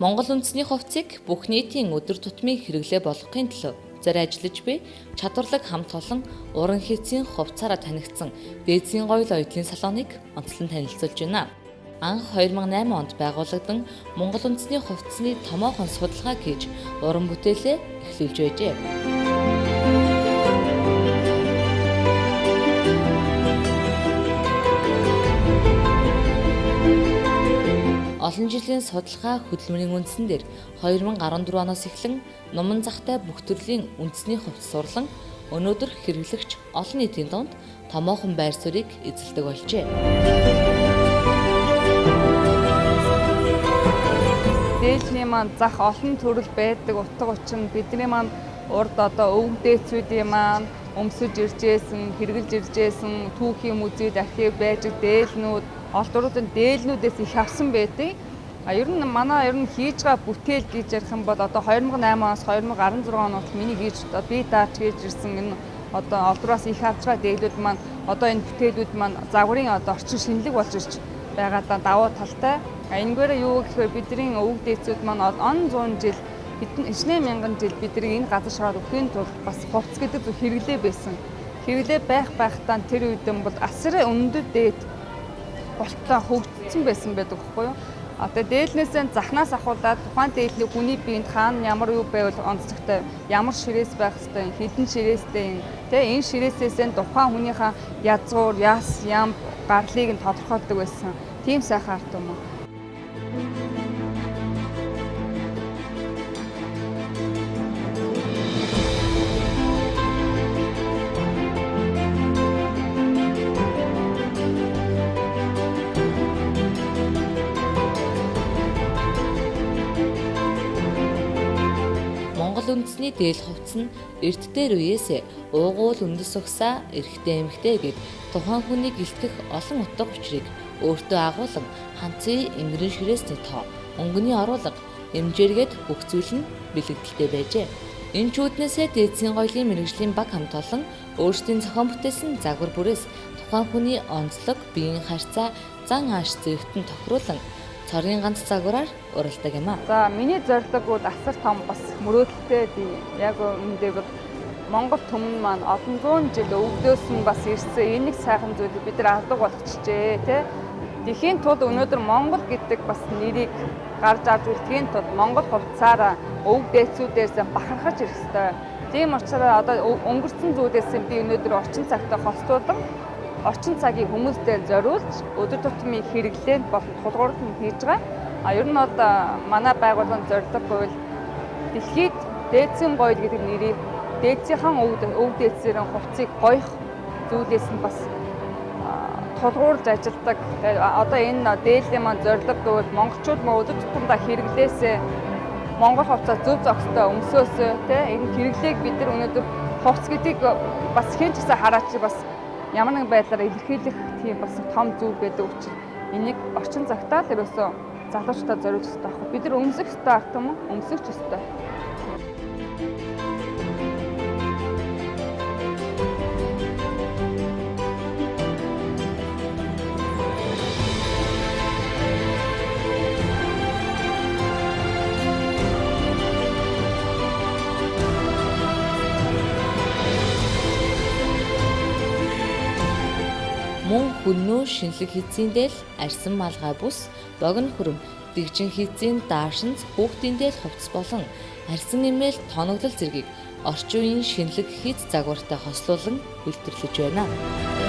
Монгол үндэсний хувцсыг бүх нийтийн өдөр тутмын хэрэглээ болгохын төлөө зарим ажиллаж буй чадварлаг хамт олон уран хийцийн хувцаараа танигдсан дээдсийн гоёл оёдлын салоныг онцлон танилцуулж байна. Анх 2008 онд байгуулагдсан Монгол үндэсний хувцсны томоохон судалгаа хийж уран бүтээлээ эхлүүлж байжээ. Олон жилийн судалгаа хөдөлмөрийн үндсэн дээр 2014 оноос эхлэн номон захтай бүх төрлийн үндэсний хувцас сурлан өнөөдөр хэрэглэгч олон нийтийн дунд томоохон байр суурийг эзэлдэг болжээ. Дээлжний маань зах олон төрөл байдаг утга учир нь бидний маань урд өвөг дээдсүүдийн маань өмсөж иржсэн, хэрэгжилж иржсэн түүхийн музейд архив байж дээлнүүд олд уруудын дээлнүүдээс их авсан байдаг. Ер нь манай хийж байгаа бүтээл гэж ярих юм бол 2008-аас 2016 оноос миний хийж би даач хийж ирсэн энэ олд уруураас их авч байгаа дээлүүд маань энэ бүтээлүүд маань загварын орчин шинэлэг болж ирж байгаадаа давуу талтай. Энэгээр юу гэхээр бидний өвөг дээдсүүд маань он 100 жил хэдэн 9000 жил бидний энэ газар шараад өхийн тулд бас хувцс гэдэг зүйл хэрэглээ байсан. Хэрэглээ байхтаа тэр үед нь бол асар өндөр дээд болтоо хөгжсөн байсан байдаг байхгүй юу? Дээлнээсээ захнаас ахуулаад тухайн дээлний хүний биед хаана ямар юу байвал онцлогтой, ямар ширээс байх ёстой, хэдэн ширээстэй энэ ширээсээс тухайн хүнийхээ язгуур, яс, ям, гарлыг нь тодорхойлдог байсан. Тийм сайхан арт юм уу? Монгол үндэсний дээл хувцс нь эрт дээр үеэс уугуул үндэс угсаа эрэгтэй эмэгтэй гэд тухайн хүнийг гэлтгэх олон утга учирыг өөртөө агуулan ханцын ингэрэн ширээсний тоо, өнгөний оруулга, эмжээргээд бүх зүйл нь бэлэгдэлтэй байжээ. Энэ чүүднээсээ дээдсийн гоёлын мэргэжлийн баг хамт олон өөрсдийн зохион бүтээсэн загвар бүрээс тухайн хүний онцлог, биеийн харьцаа, зан ааш зэрэгтэн тохируулан цорын ганц загвараар уралдаг юм аа. Миний зорилго бол асар том бас мөрөөдөлтэй яг үүндээ бол Монгол түмэн маань олон зуун жил өвгдөөс нь бас ирсэн энийг сайхан зүйлийг бид нар алдаг болгочихжээ тий. Тэхийн тулд өнөөдөр Монгол гэдэг бас нэрийг гарч авч үлдэхийн тулд Монгол хувцсаараа өвөг дээдсүүдээс бахархаж ирэх ёстой. Тийм учраас өнгөрсөн зүйлээс би өнөөдөр орчин цагтаа хослуулан орчин цагийг хүмүүстээр зориулж өдөр тутмын хэрэглээнд болон тулгуурд нь хийж байгаа. Ер нь манай байгууллагын зорилго бол дэлхийд дээдсийн гоёл гэдэг нэрийг дээдсийнхэн өвөг дээдсийн хувцсыг гоёх зүйлээс нь бас тулгуурлаж ажилладаг. Энэ дээдлийн маань зорилго бол монголчууд өдөр тутамдаа хэрэглээсээ монгол хувцас зөв зохистой өмсөөсөө энэ хэрэглээг бид нар өнөөдөр хувцс гэдгийг бас хэн ч гэсэн хараач бас ямар нэгэн байдлаар илэрхийлэх тийм бас том зүйл байдаг учраас энийг орчин цагтаа л ерөөсөө залуучуудад зориулж өстой байхгүй. Бид нар өмсөх өстой арт юм уу? Өмсөх өстой. Мөн хүннүү шинэлэг хийцийн дээл, арьсан малгай бүс, богино хүрм, дэгжин хийцийн даашинз, хүүхдийн дээл хувцс болон арьсан эмээл тоноглол зэргийг орчин үеийн шинэлэг хийц загвартай хослуулан үйлдвэрлэж байна.